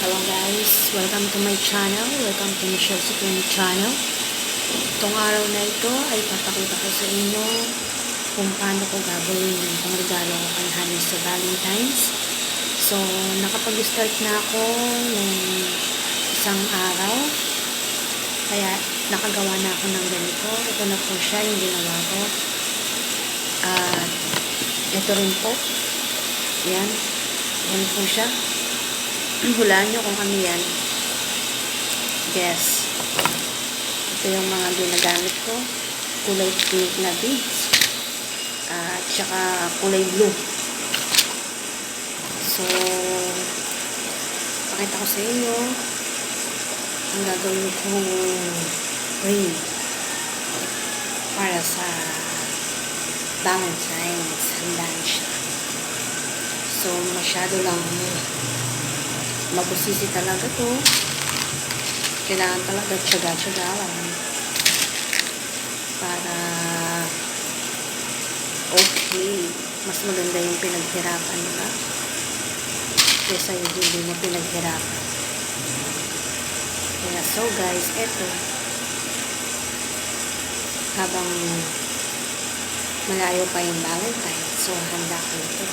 Hello guys, welcome to my channel, welcome to Michelle Supreme channel. Itong araw na ito ay papakita ko sa inyo kung paano ko gagawin yung pangregalo ko kay Honey sa Valentine's. So, nakapag-start na ako ng isang araw, kaya nakagawa na ako ng ganito. Ito na po siya yung ginawa ko. At ito rin po, yan po siya. Hulaan nyo kung ano yan. Guess. Ito yung mga ginagamit ko. Kulay pink na beads. At saka kulay blue. So, pakita ko sa inyo ang gagawin kong ring para sa Valentine's. Handaan siya. So, masyado lang mabusisi talaga to. Kailangan talaga tsaga-tsaga lang para okay. Mas maganda yung pinaghirapan nila kaysa yung hindi na pinaghirapan. Kaya so guys, eto habang malayo pa yung Valentine, so handa ko ito.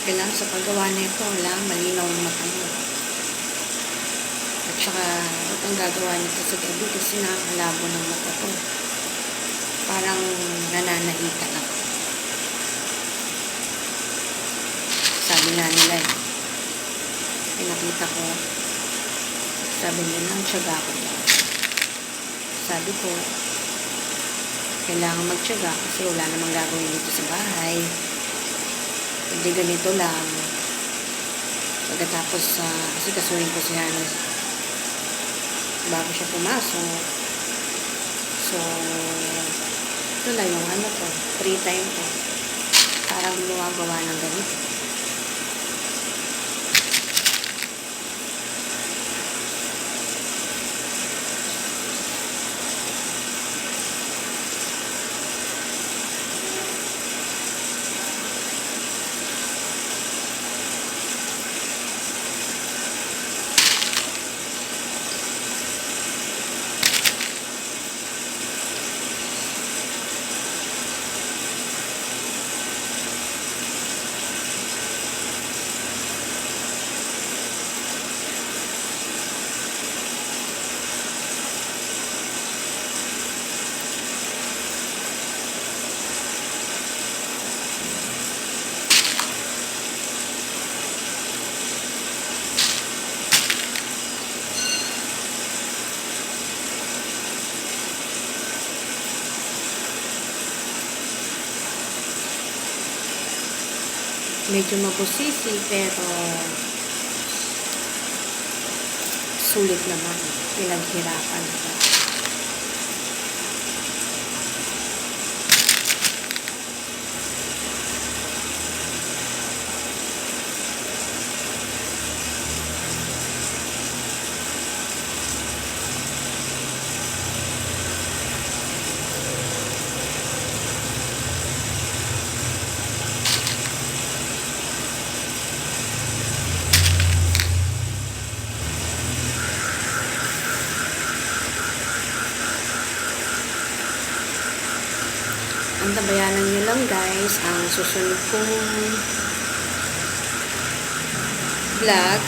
Kailangan sa paggawa nito lang malinaw ang mata mo. At saka huwag kang gagawa nito sa gabi kasi nakakalabo ng mata ko. Parang nananahi ka lang. Sabi nga nila pinakita ko, sabi nila ang tiyaga ko daw. Sabi ko, kailangan magtiyaga kasi wala namang gagawin dito sa bahay. Hindi ganito lang. Pagkatapos kasi kasuhin ko si Hannah bago siya pumasok. So, ito lang yung free time ko. Parang gumagawa ng ganito. Medyo mabusisi pero sulit naman. Pinaghirapan naman. Antabayanan nyo lang guys ang susunod kong vlog.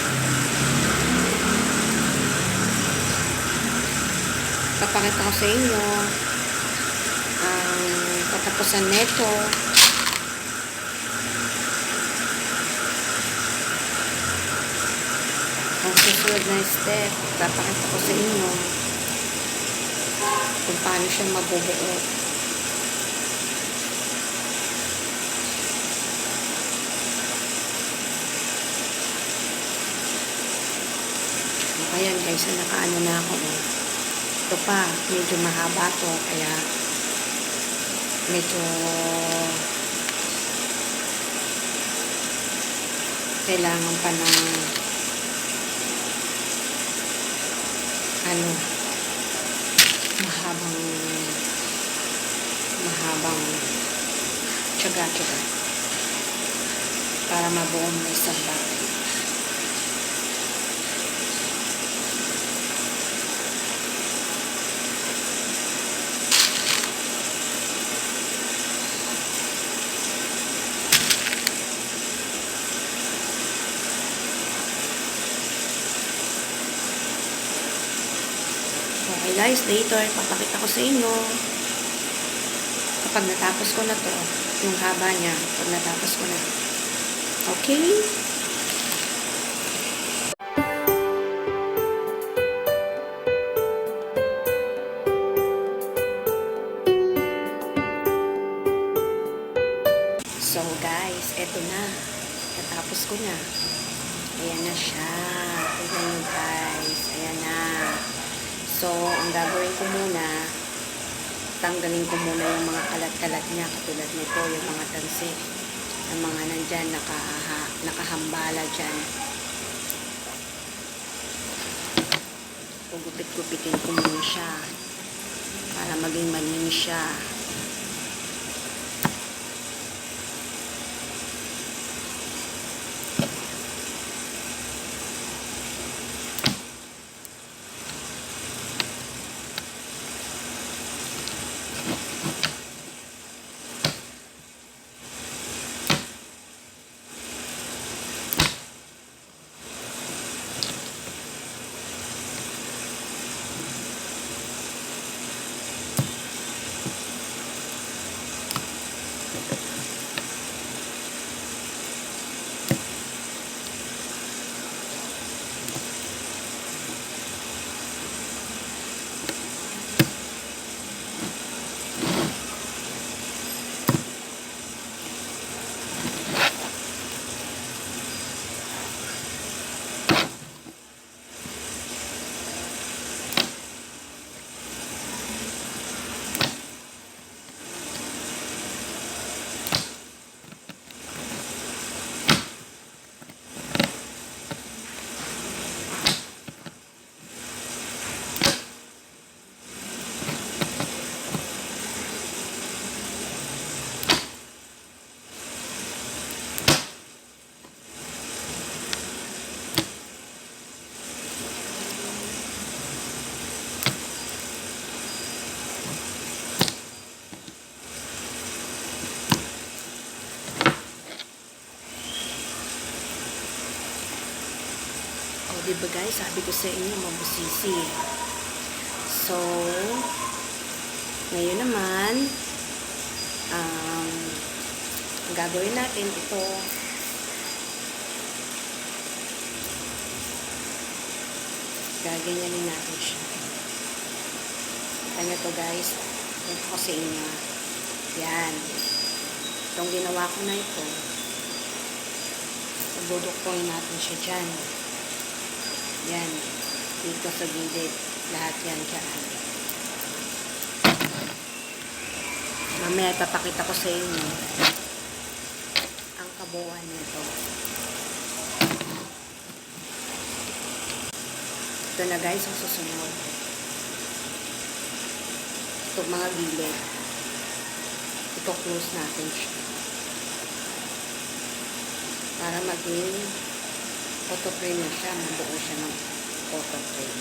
Papakita ko sa inyo ang katapusan nito. Ang susunod na step, papakita ko sa inyo kung paano siya mabubuo. Ayan guys, nakaano na ako. Ito pa, medyo mahaba to, kaya medyo kailangan pa ng mahabang tiyaga para mabuo na isang bagay. Okay guys, later papakita ko sa inyo kapag natapos ko na to, yung haba niya pag natapos ko na. Okay? So guys, eto na, natapos ko na. Ayan na siya. Tignan nyo guys, ayan na. So, ang gagawin ko muna, tanggalin ko muna yung mga kalat-kalat niya, katulad nito, yung mga tansi, yung mga nandyan, nakahambala dyan. Gupit-gupitin ko muna siya, para maging malinis siya. Diba guys, sabi ko sa inyo, mabusisi. So, ngayon naman, ang gagawin natin ito, gaganyanin natin siya. Kanya to guys, ito ko sa inyo. Yan. Itong ginawa ko na ito, duduktoin natin siya dyan. Yan. Dito sa gilid. Lahat yan dyan. Mamaya papakita ko sa inyo ang kabuuan nito. Ito na guys ang susunod. Ito mga gilid. Ito close natin siya. Para maging photo frame na siya, mabuo siya ng photo frame.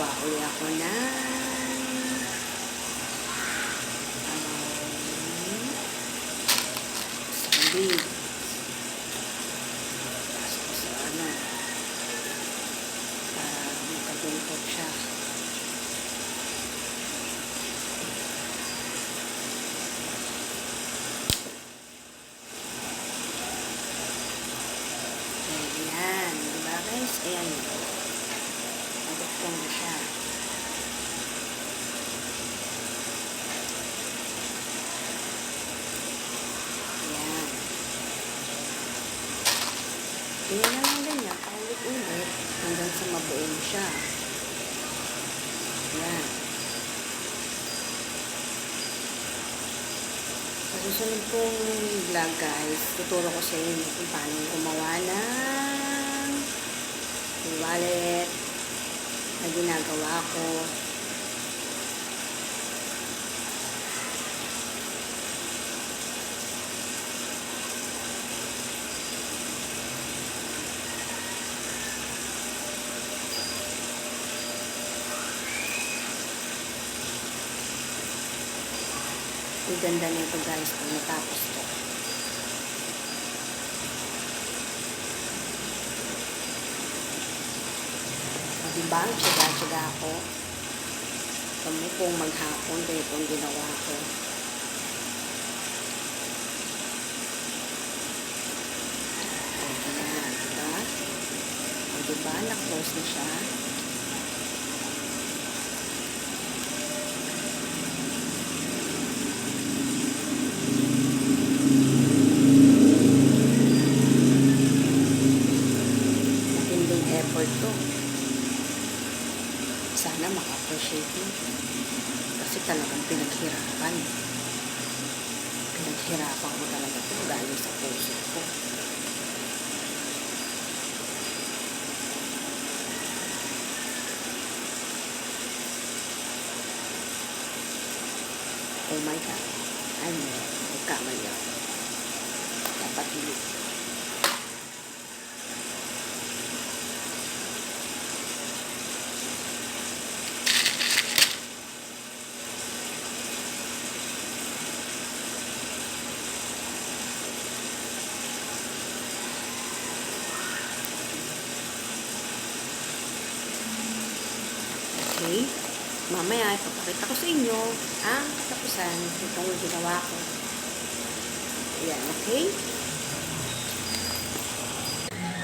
kuha uli ako na sandwich. Pasok ko sa para makadungkot siya. Ayan, diba guys? Ayan. Nagutong na siya. Ayan. Tingnan na lang ganyan. Paulit-ulit hanggang sa mabuo mo siya. Ayan. Sa susunod kong vlog guys, tuturo ko sa inyo kung paano gumawa ng wallet na ginagawa ko. Ang ganda nito guys kung natapos ko. Diba? Tsaga-tsaga ako. Kami pong maghapon, kaya itong ginawa ko. Ayan, diba? Diba? Na-close na siya. Matinding effort to. Sana maka-appreciate mo. Kasi talagang pinaghirapan. Pinaghirapan ko talaga ito galing sa puso ko. Oh my God. Ay, nagkamali ako. Dapat hindi. Okay. Mamaya, ipapakita ko sa inyo ang katapusan itong ginawa ko. Ayan, okay?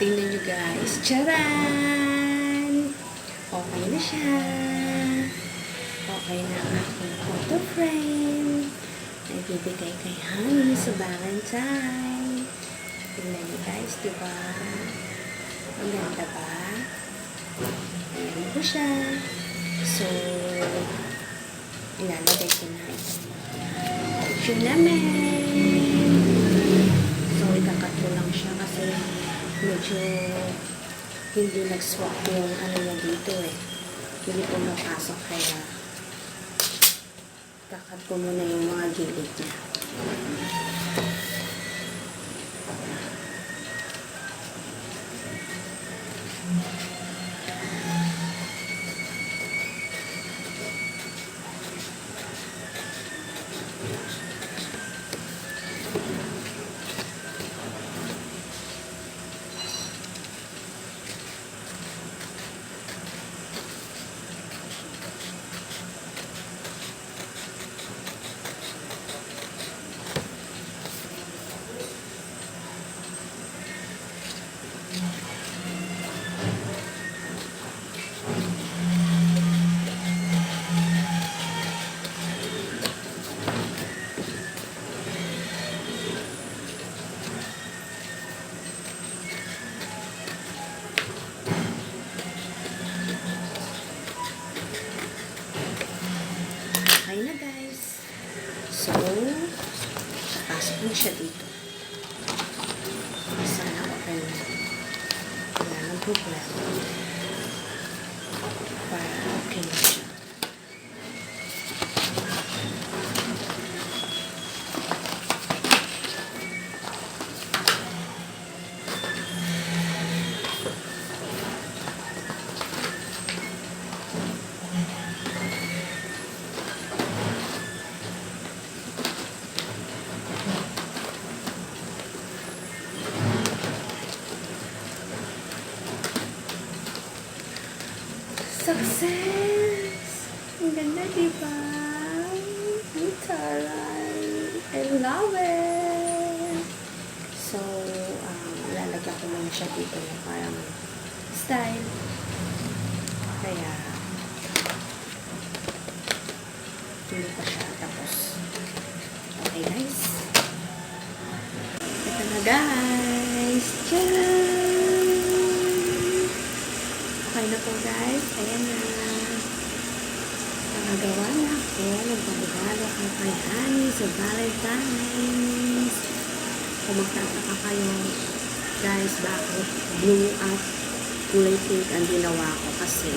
Tingnan nyo guys. Charan! Okay na siya. Okay na ang aking photo frame. Nagbibigay kay Honey sa Valentine. Tingnan nyo guys, diba? Ang ganda ba? Ayan po siya. So, ilalagay ko na ito. Picture namin. So, ikakat ko lang siya kasi medyo hindi nag-swap yung ano niya dito eh. Hindi po mapasok kaya kakat ko muna yung mga gilid niya. Okay na guys. So, pasok na siya dito. Sana okay na. Wala nang problema. Para okay na siya. Success! Ang ganda, diba? Ang taray. I love it! So, lalagyan ko muna siya dito na parang style. Kaya, hindi pa siya tapos. Okay, guys. Ito na, guys. Tcharam! Okay na po, guys. Ayan na. Nakagawa na ako. Nagpapagalo ako kay Honey sa Valentine's. Kung magtataka kayo, guys, bakit blue at kulay pink ang ginawa ko kasi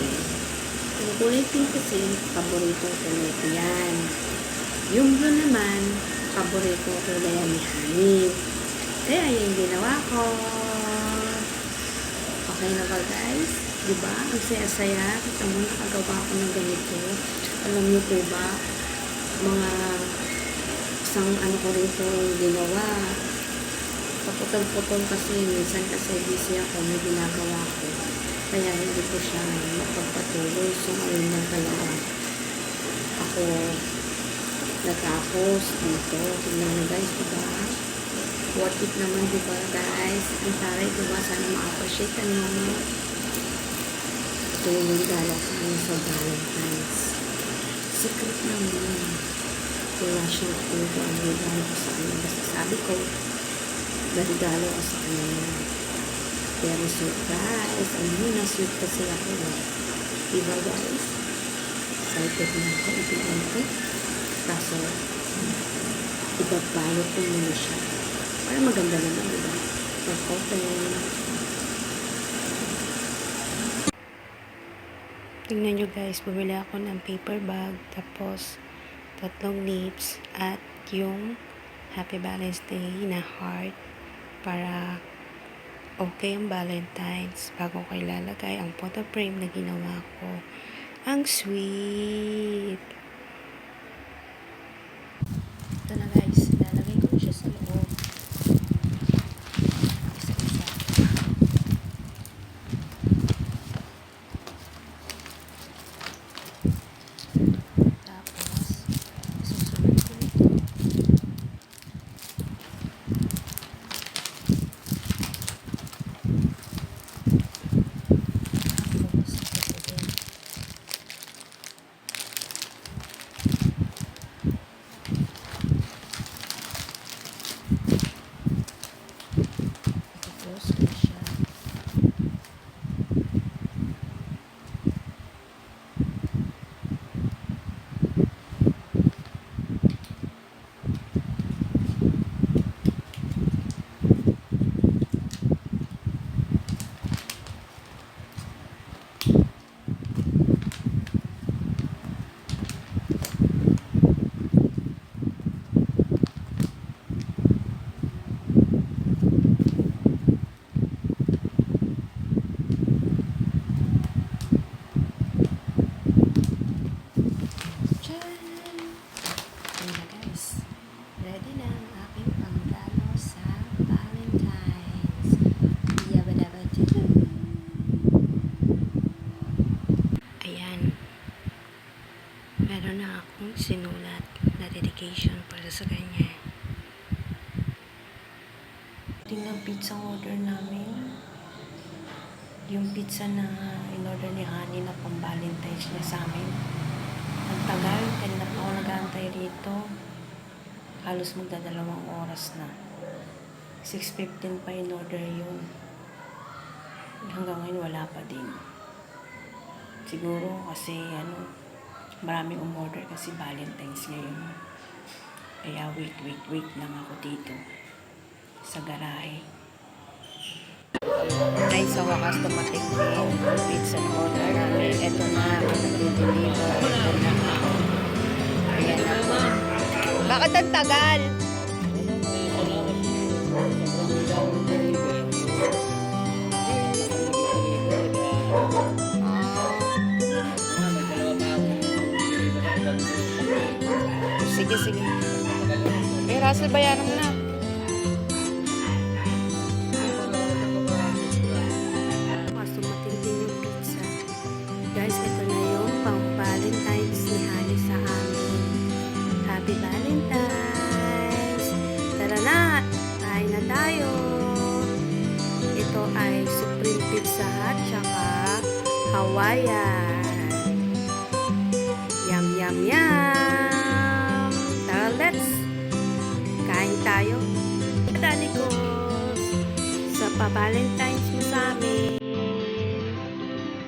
yung kulay pink kasi paboritong kulay ko yan. Yung blue naman, paboritong kulay yan ni Honey. Kaya yung ginawa ko. Okay na ba, guys? Diba? Ang saya-saya. Kita mo, nakagawa ko ng ganito. Alam niyo po ba, mga isang ano ko rito ginawa. Paputol-putol kasi, minsan kasi busy ako, may ginagawa ko. Kaya hindi ko siya mapagpatuloy. So, ngayon lang talaga ako natapos dito. Tignan nyo, guys, diba? Worth it naman, diba, guys? Ang taray, diba? Sana ma-appreciate nyo. Ito yung regalo sa amin sa Valentine's. Secret naman. Wala siyang kung ang regalo ko sa amin. Basta sabi ko, regalo ko sa amin. Pero surprise. Ang muna, sweet kasi ako. Diba, guys? Excited na ako. Ibigay ko. Kaso, ibabalot ko muna siya. Para maganda naman, diba? Mag-open. Tingnan nyo, guys, bumili ako ng paper bag, tapos 3 lips, at yung Happy Valentine's Day na heart para okay ang Valentine's. Bago ko ilalagay ang photo frame na ginawa ko. Ang sweet! Ito na, guys, ilalagay ko siya sa loob. Meron na akong sinulat na dedication para sa kanya. Tingnan pizza order namin. Yung pizza na in-order ni Honey na pang-Valentine's niya sa amin. Ang tagal, kanina pa ako nag-aantay rito. Halos magdadalawang oras na. 6:15 pa in-order yun. Hanggang ngayon wala pa din. Siguro kasi maraming umorder kasi Valentine's ngayon. Kaya wait lang ako dito sa garahe. Ay, sa wakas dumating din pizza na order namin. Ito na, nag-deliver. Ito na. Ayan na po. Bakit ang tagal? Sige. Russell, bayaran mo na. Mas tumating din yung pizza. Guys, ito na Hawaiian. Yum, yum, yum! Tara, let's kain tayo. Danikos sa pa-Valentine's mo sa amin.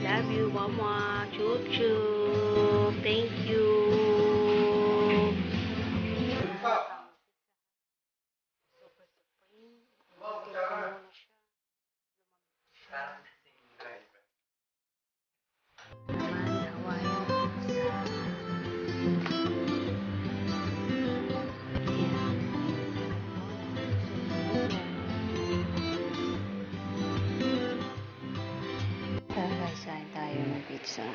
Love you, mama. Chup, chup. Thank you. Kakain tayo ng pizza.